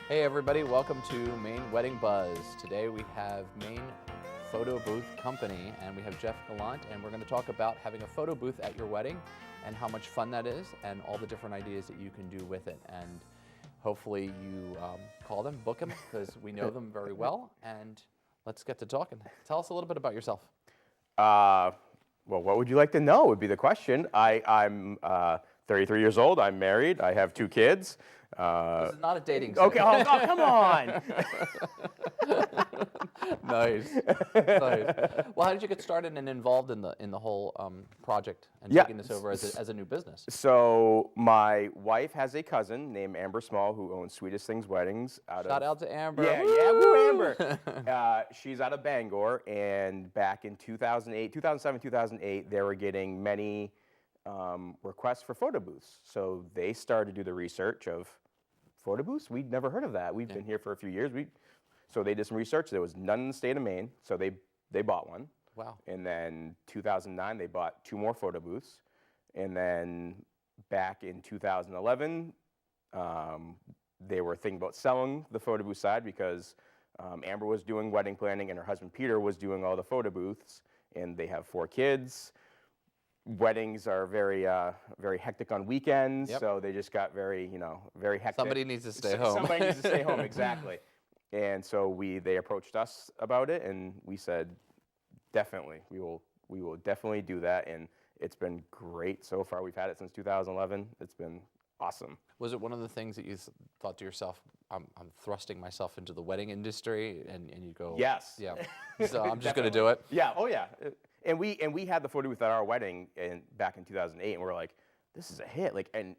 Hey everybody, welcome to Maine Wedding Buzz. Today we have Maine Photo Booth Company and we have Jeff Gallant, and we're going to talk about having a photo booth at your wedding and how much fun that is and all the different ideas that you can do with it. And hopefully you call them, book them, because we know them very well. And let's get to talking. Tell us a little bit about yourself. Well, what would you like to know would be the question. I'm 33 years old. I'm married. I have 2 kids. This is not a dating site. Okay, oh, come on. Nice. Nice. Well, how did you get started and involved in the whole project and Yeah. taking this over as a new business? So my wife has a cousin named Amber Small who owns Sweetest Things Weddings Shout out to Amber. Yeah, woo, Amber. She's out of Bangor, and back in 2007, 2008, they were getting many requests for photo booths. So they started to do the research of photo booths. We'd never heard of that. We've been here for a few years. So they did some research. There was none in the state of Maine, so they bought one. Wow. And then 2009, they bought 2 more photo booths. And then back in 2011, they were thinking about selling the photo booth side because Amber was doing wedding planning and her husband Peter was doing all the photo booths. And they have 4 kids. Weddings are very hectic on weekends, so they just got very hectic. Somebody needs to stay home. Somebody needs to stay home, exactly. And so they approached us about it, and we said, definitely, we will definitely do that, and it's been great so far. We've had it since 2011. It's been awesome. Was it one of the things that you thought to yourself, I'm thrusting myself into the wedding industry, and you go, yes, yeah, so I'm just going to do it? Yeah, oh yeah. And we had the photo booth at our wedding back in 2008, and we're like, this is a hit. And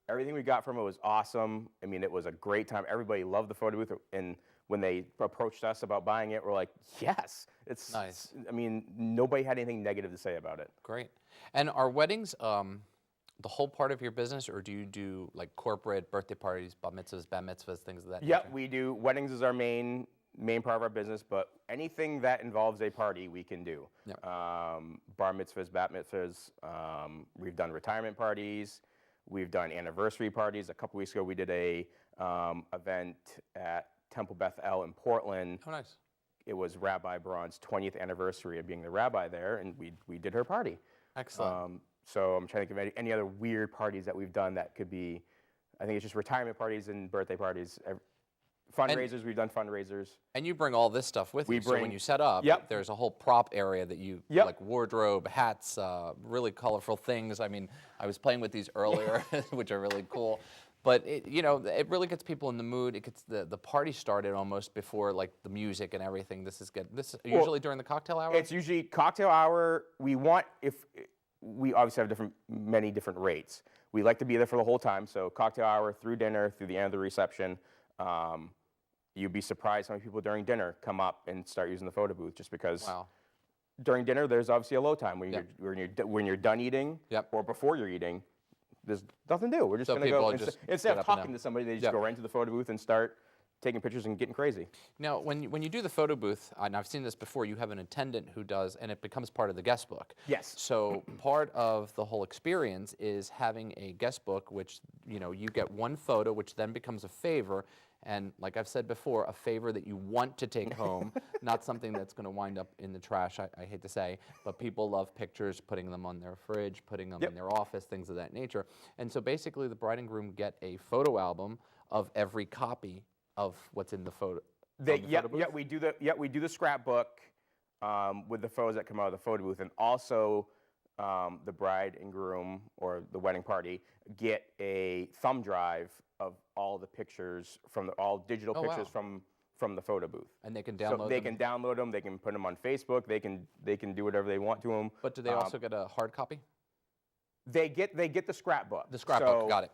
everything we got from it was awesome. I mean, it was a great time. Everybody loved the photo booth, and when they approached us about buying it, we're like, yes, it's nice. I mean, nobody had anything negative to say about it. Great. And are weddings the whole part of your business, or do you do like corporate birthday parties, bar mitzvahs, things of that nature? Yep, we do. Weddings is our main part of our business, but anything that involves a party, we can do. Yep. Bar mitzvahs, bat mitzvahs. We've done retirement parties. We've done anniversary parties. A couple weeks ago, we did a event at Temple Beth El in Portland. Oh, nice. It was Rabbi Braun's 20th anniversary of being the rabbi there, and we did her party. Excellent. So I'm trying to think of any other weird parties that we've done that could be. I think it's just retirement parties and birthday parties. Fundraisers, we've done fundraisers. And you bring all this stuff with you. So when you set up, there's a whole prop area that you, like wardrobe, hats, really colorful things. I mean, I was playing with these earlier, which are really cool. But it really gets people in the mood. It gets the party started almost before like the music and everything. This is good. This is usually during the cocktail hour? It's usually cocktail hour. We obviously have many different rates. We like to be there for the whole time. So cocktail hour through dinner, through the end of the reception. You'd be surprised how many people during dinner come up and start using the photo booth just because during dinner there's obviously a low time when you're done eating or before you're eating. There's nothing to do. We're just going to go instead of talking to somebody, they just go right into the photo booth and start taking pictures and getting crazy. Now, when you do the photo booth, and I've seen this before, you have an attendant who does, and it becomes part of the guest book. Yes. So part of the whole experience is having a guest book, which you get one photo, which then becomes a favor. And like I've said before, a favor that you want to take home, not something that's going to wind up in the trash, I hate to say, but people love pictures, putting them on their fridge, putting them in their office, things of that nature. And so basically the bride and groom get a photo album of every copy of what's in the photo. We do the scrapbook with the photos that come out of the photo booth, and also the bride and groom or the wedding party get a thumb drive of all the pictures all digital pictures from the photo booth. And they can download them. So they can download them. They can put them on Facebook. They can do whatever they want to them. But do they also get a hard copy? They get the scrapbook. The scrapbook, got it.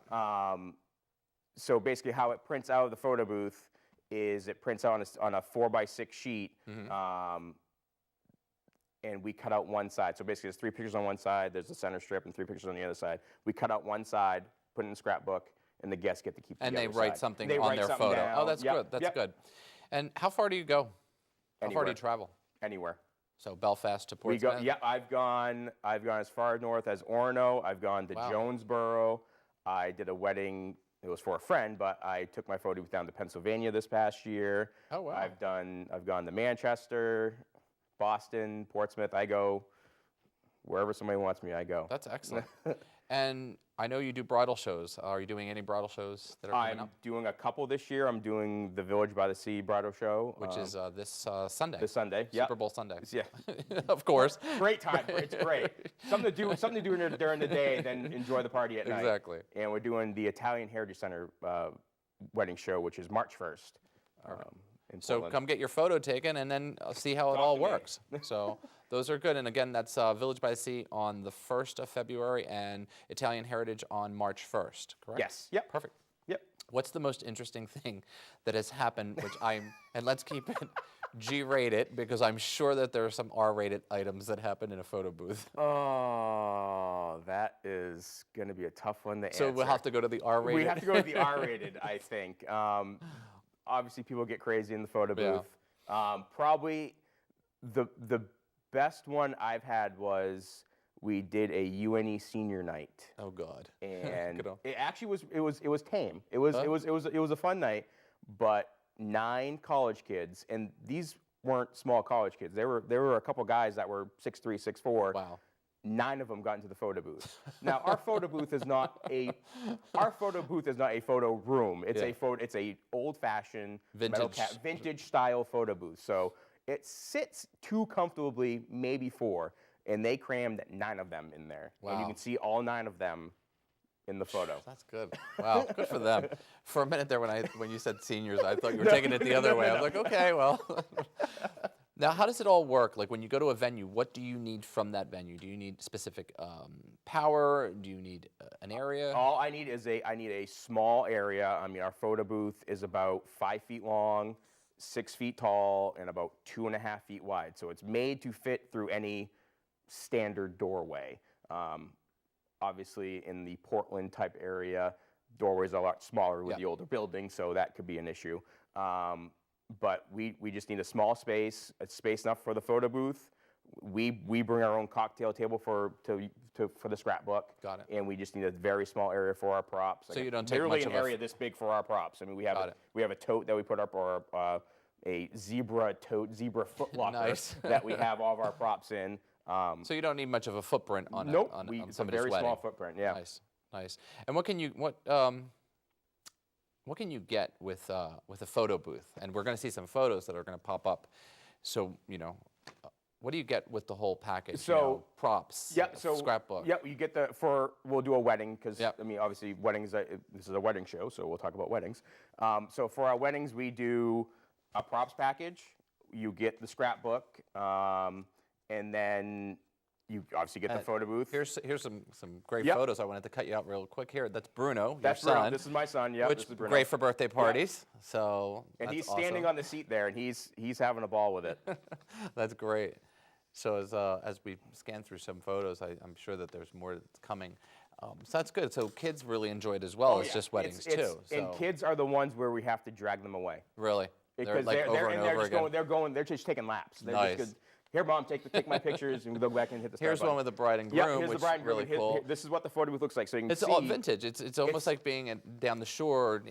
So basically, how it prints out of the photo booth is it prints out on a 4x6 sheet. And we cut out one side. So basically, there's 3 pictures on one side, there's a center strip, and 3 pictures on the other side. We cut out one side, put it in the scrapbook, and the guests get to keep the other side. And they write something on their photo. Down. Oh, that's good. That's good. And how far do you go? How far do you travel? Anywhere. So Belfast to Portsmouth? I've gone as far north as Orono. I've gone to Jonesboro. I did a wedding it was for a friend, but I took my photo booth down to Pennsylvania this past year. Oh, wow. I've gone to Manchester, Boston, Portsmouth. I go wherever somebody wants me, I go. That's excellent. And I know you do bridal shows. Are you doing any bridal shows that are coming up? I'm doing a couple this year. I'm doing the Village by the Sea bridal show. Which is this Sunday. This Sunday, yeah. Super Bowl Sunday. Yeah. Of course. Great time. It's great. Something to do during the day, then enjoy the party at night. Exactly. And we're doing the Italian Heritage Center wedding show, which is March 1st. So Portland. come get your photo taken and then see how it Talk all to me. works. So those are good. And again, that's Village by the Sea on the 1st of February and Italian Heritage on March 1st, correct? Yes. Yep. Perfect. Yep. What's the most interesting thing that has happened, and let's keep it G-rated because I'm sure that there are some R-rated items that happen in a photo booth. Oh, that is going to be a tough one to answer. So we'll have to go to the R-rated. We have to go to the R-rated, I think. Obviously, people get crazy in the photo booth. Probably the best one I've had was we did a UNE senior night. Oh God! And it actually was tame. It was a fun night, but 9 college kids, and these weren't small college kids. There were a couple guys that were 6'3", 6'4". Wow. 9 of them got into the photo booth. Now our photo booth is not a photo room. It's it's a old-fashioned vintage style photo booth. So it sits 2 comfortably, maybe 4, and they crammed 9 of them in there. Wow. And you can see all 9 of them in the photo. That's good. Wow, good for them. For a minute there, when you said seniors, I thought you were taking it the other way. I was like, okay, well. Now, how does it all work? Like when you go to a venue, what do you need from that venue? Do you need specific power? Do you need an area? All I need is a small area. I mean, our photo booth is about 5 feet long, 6 feet tall, and about 2.5 feet wide. So it's made to fit through any standard doorway. Obviously, in the Portland type area, doorways are a lot smaller with the older buildings, so that could be an issue. But we just need a small space. It's space enough for the photo booth. We bring our own cocktail table for the scrapbook. Got it. And we just need a very small area for our props. So you don't take literally much an of area this big for our props. I mean, we have a tote that we put up, or a zebra foot locker that we have all of our props in. So you don't need much of a footprint on nope, on it's a somebody's very wedding. small footprint. Yeah. Nice. And what can you get with a photo booth? And we're going to see some photos that are going to pop up. So what do you get with the whole package? So props. Scrapbook. Yep. You get we'll do a wedding because I mean obviously weddings. This is a wedding show, so we'll talk about weddings. So for our weddings, we do a props package. You get the scrapbook. And then you obviously get the photo booth. Here's some great photos. I wanted to cut you out real quick here. That's Bruno, your son. Bruno. This is my son. Yeah, which this is Bruno. Great for birthday parties. Yeah. So and he's standing on the seat there, and he's having a ball with it. That's great. So as we scan through some photos, I'm sure that there's more that's coming. So that's good. So kids really enjoy it as well as just weddings too. And kids are the ones where we have to drag them away. Really? Because they're just taking laps. They're just here, Mom, take my pictures, and we go back and hit the start Here's button. one with the bride and groom, here's which the bride and groom. really cool. This is what the photo booth looks like. So you can see. It's all vintage. It's almost like being down the shore,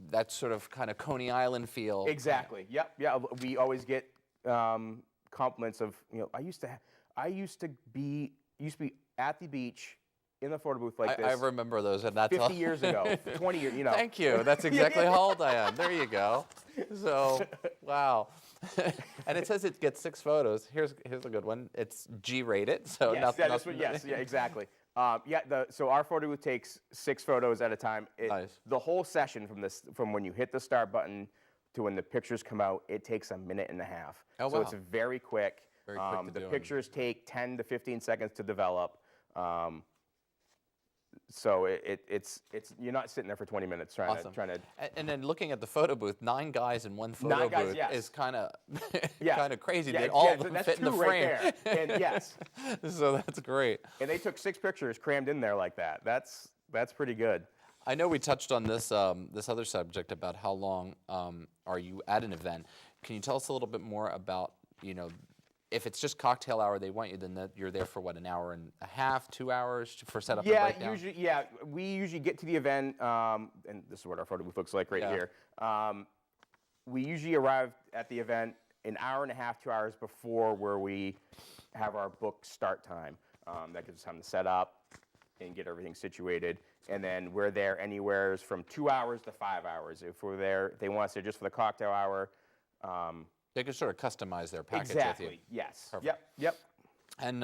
that sort of kind of Coney Island feel. Exactly. Yep. Yeah. We always get compliments of, I used to be at the beach in the photo booth like this. I remember those, and that's 50 years ago, 20 years, Thank you. That's exactly how old I am. There you go. So, wow. And it says it gets 6 photos. Here's a good one. It's G-rated, so nothing. Yeah, exactly. So our photo booth takes 6 photos at a time. Nice. The whole session from when you hit the start button to when the pictures come out, it takes a minute and a half. Oh, so wow. it's very quick. Very quick to the do. pictures take 10 to 15 seconds to develop. So it's you're not sitting there for 20 minutes trying to. And then looking at the photo booth, 9 guys in one photo booth is kind of crazy. Yeah, that all of them that's fit in the 2 frame. right there. And yes. So that's great. And they took 6 pictures crammed in there like that. That's pretty good. I know we touched on this this other subject about how long are you at an event. Can you tell us a little bit more about if it's just cocktail hour they want you, then you're there for what, an hour and a half, 2 hours for setup and breakdown? We usually get to the event, and this is what our photo booth looks like right here. We usually arrive at the event an hour and a half, 2 hours before where we have our book start time. That gives us time to set up and get everything situated. And then we're there anywhere from 2 hours to 5 hours. If we're there, if they want us there just for the cocktail hour. They can sort of customize their package exactly, with you. yes. Perfect. Yep. And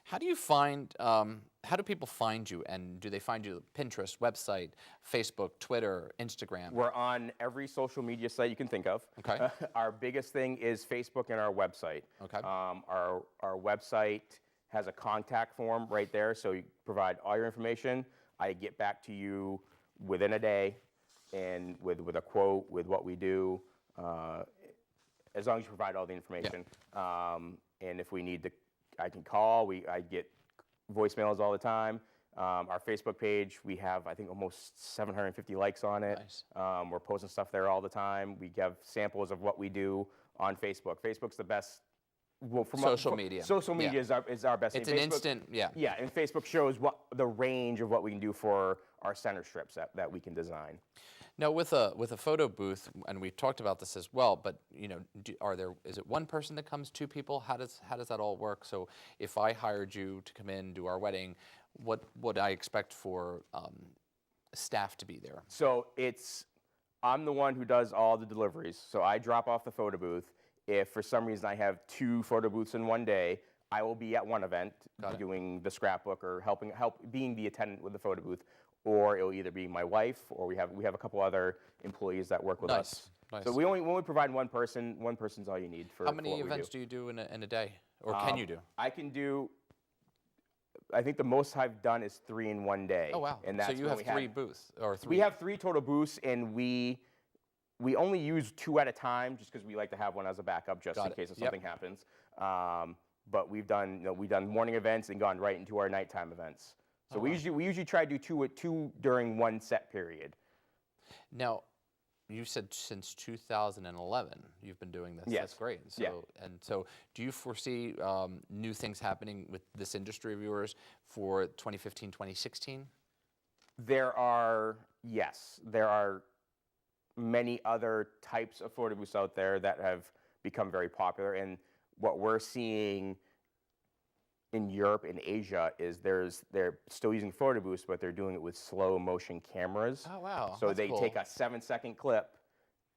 how do you find, how do people find you? And do they find you Pinterest, website, Facebook, Twitter, Instagram? We're on every social media site you can think of. Okay. Our biggest thing is Facebook and our website. Okay. Our website has a contact form right there, so you provide all your information. I get back to you within a day, and with a quote, with what we do, as long as you provide all the information. Yeah. And if we need to, I can call. I get voicemails all the time. Our Facebook page, we have, I think, almost 750 likes on it. Nice. We're posting stuff there all the time. We have samples of what we do on Facebook. Facebook's the best. Well, social media. Social media is our best. It's thing. an Facebook, instant, yeah. Yeah, and Facebook shows the range of what we can do for our center strips that we can design. Now, with a photo booth, and we've talked about this as well, but you know, is it one person that comes, two people? How does that all work? So, if I hired you to come in, do our wedding, what would I expect for staff to be there? So I'm the one who does all the deliveries. So I drop off the photo booth. If for some reason I have 2 photo booths in one day, I will be at one event doing the scrapbook or being the attendant with the photo booth, or it'll either be my wife or we have a couple other employees that work with us. Nice. So we only provide one person. One person's all you need for. How many for what events do you do in a day, or can you do? I can do. I think the most I've done is 3 in one day. Oh wow! And that's so you have 3 booths or 3. We have 3 total booths, and we only use 2 at a time, just because we like to have one as a backup, just in case if something happens. But we've done morning events and gone right into our nighttime events. So we usually try to do 2 during one set period. Now, you said since 2011 you've been doing this. Yes. That's great. So, Yeah. And so, do you foresee new things happening with this industry of yours for 2015, 2016? There are many other types of photo booths out there that have become very popular, and what we're seeing in Europe and Asia is they're still using photo booths, but they're doing it with slow motion cameras. Oh wow! So That's they cool. take a 7-second clip,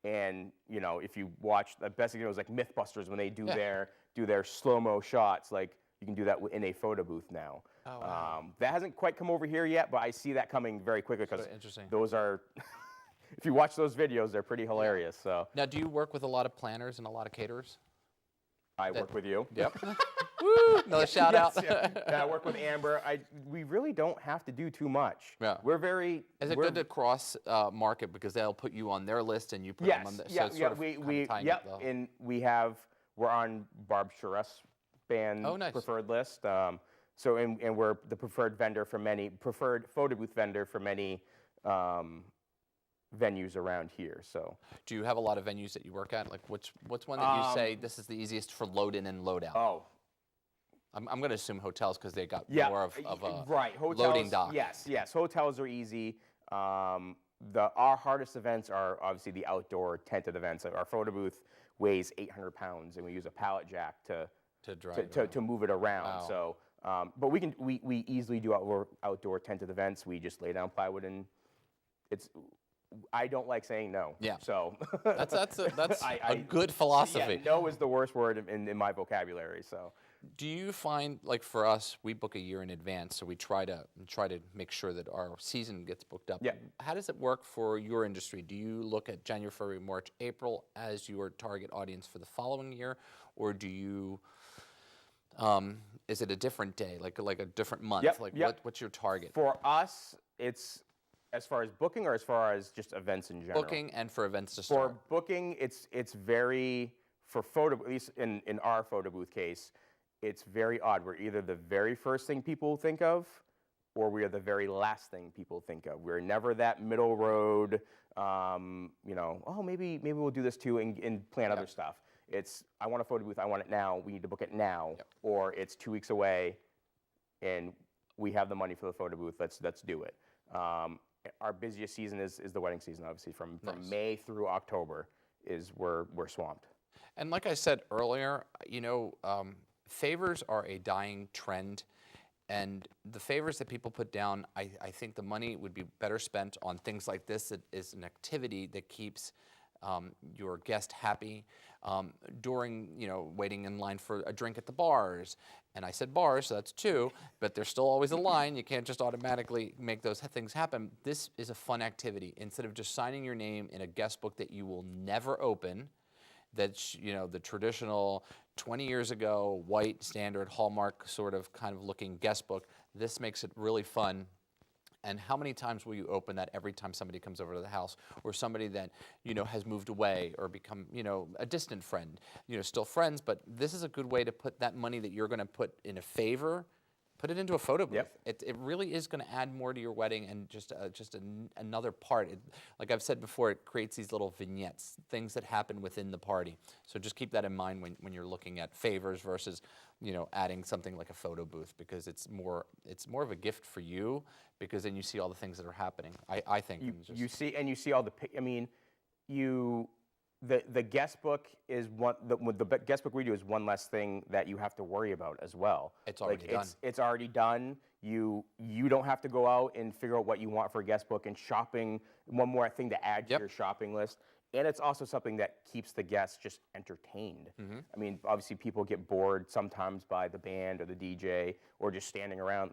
and if you watch, the best example is like MythBusters when they do their slow mo shots. Like you can do that in a photo booth now. Oh, wow. That hasn't quite come over here yet, but I see that coming very quickly because interesting. those are. If you watch those videos, they're pretty hilarious. So now, do you work with a lot of planners and a lot of caterers? I work with you. Yep. Woo! Another shout out. And I work with Amber. We really don't have to do too much. Yeah. We're very. Is it good to cross market because they'll put you on their list and you put them on the Yes. so it's sort of And we're on Barb Charest band preferred list. So and we're the preferred photo booth vendor for many venues around here. So do you have a lot of venues that you work at? Like what's one that you say this is the easiest for load in and load out? Oh. I'm going to assume hotels because they got more of a hotels, loading dock. Yes. Hotels are easy. Our hardest events are obviously the outdoor tented events. Our photo booth weighs 800 pounds, and we use a pallet jack to move it around. Wow. So, but we easily do outdoor tented events. We just lay down plywood, and I don't like saying no. Yeah. So that's a good philosophy. Yeah, no is the worst word in my vocabulary. So. Do you find, like for us, we book a year in advance, so we try to make sure that our season gets booked up. Yeah. How does it work for your industry? Do you look at January, February, March, April as your target audience for the following year, or do you? Is it a different day, like a different month? What's your target? For us, it's as far as booking or as far as just events in general. Booking and for events to start. For booking, it's very for photo, at least in our photo booth case. It's very odd. We're either the very first thing people think of, or we are the very last thing people think of. We're never that middle road. Maybe we'll do this too and plan other stuff. It's, I want a photo booth, I want it now, we need to book it now. Or it's 2 weeks away and we have the money for the photo booth, let's do it. Our busiest season is the wedding season, obviously. From May through October is we're swamped. And like I said earlier, you know, favors are a dying trend. And the favors that people put down, I think the money would be better spent on things like this. It is an activity that keeps your guest happy during, you know, waiting in line for a drink at the bars. And I said bars, so that's two, but there's still always a line. You can't just automatically make those things happen. This is a fun activity. Instead of just signing your name in a guest book that you will never open, that's, you know, the traditional 20 years ago, white, standard, Hallmark sort of kind of looking guest book. This makes it really fun. And how many times will you open that every time somebody comes over to the house, or somebody that, you know, has moved away or become, you know, a distant friend, you know, still friends, but this is a good way to put that money that you're going to put in a favor, put it into a photo booth. It really is going to add more to your wedding, and just another part. Like I've said before, it creates these little vignettes, things that happen within the party. So just keep that in mind when you're looking at favors versus, you know, adding something like a photo booth, because it's more of a gift for you, because then you see all the things that are happening. I think you see all the. I mean, The guest book is the guest book we do is one less thing that you have to worry about as well. It's already done. It's already done. You don't have to go out and figure out what you want for a guest book, and shopping, one more thing to add to your shopping list. And it's also something that keeps the guests just entertained. I mean, obviously people get bored sometimes by the band or the DJ or just standing around.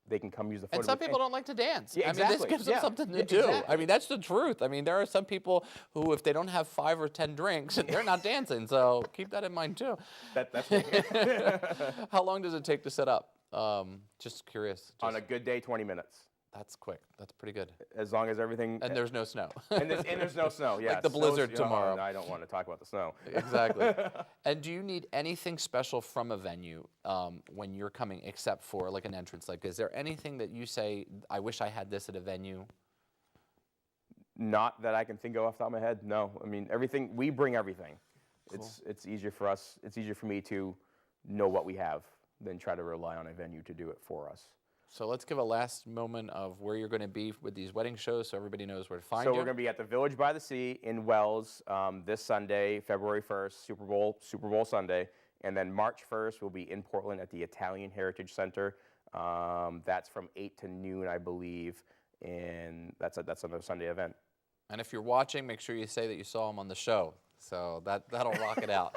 They can come use the photo And some booth. people don't like to dance. Yeah, I mean, this gives them something to do. I mean, that's the truth. I mean, there are some people who, if they don't have 5 or 10 drinks, they're not dancing. So keep that in mind too. That's How long does it take to set up? Just curious. On a good day, 20 minutes. That's quick. That's pretty good. As long as everything. And there's no snow. and there's no snow. Yeah. Like the blizzard tomorrow. I don't want to talk about the snow. Exactly. And do you need anything special from a venue when you're coming, except for like an entrance? Like, is there anything that you say, I wish I had this at a venue? Not that I can think of off the top of my head. No. I mean, everything. We bring everything. Cool. It's easier for us. It's easier for me to know what we have than try to rely on a venue to do it for us. So let's give a last moment of where you're going to be with these wedding shows, so everybody knows where to find you. So we're going to be at the Village by the Sea in Wells this Sunday, February 1st, Super Bowl Sunday. And then March 1st, we'll be in Portland at the Italian Heritage Center. That's from 8 to noon, I believe. And that's another Sunday event. And if you're watching, make sure you say that you saw him on the show. So that'll rock it out.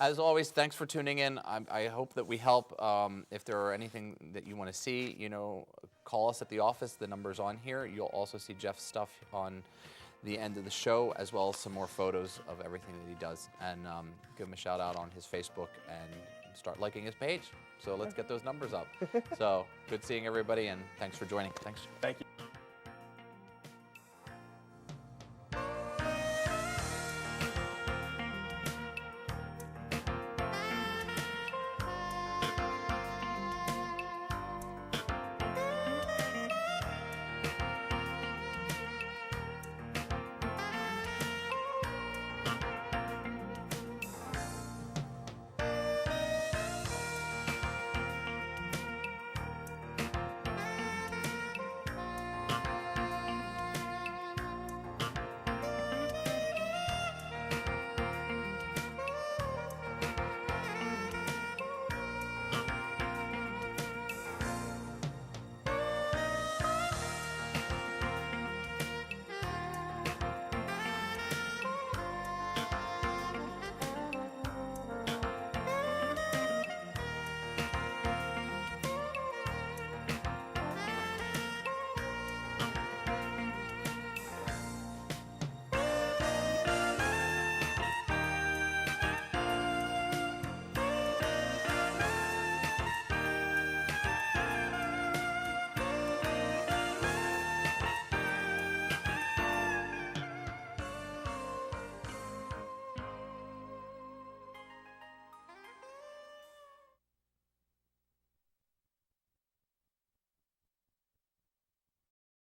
As always, thanks for tuning in. I hope that we help. If there are anything that you want to see, you know, call us at the office. The number's on here. You'll also see Jeff's stuff on the end of the show, as well as some more photos of everything that he does. And give him a shout out on his Facebook and start liking his page. So let's get those numbers up. So good seeing everybody, and thanks for joining. Thanks. Thank you.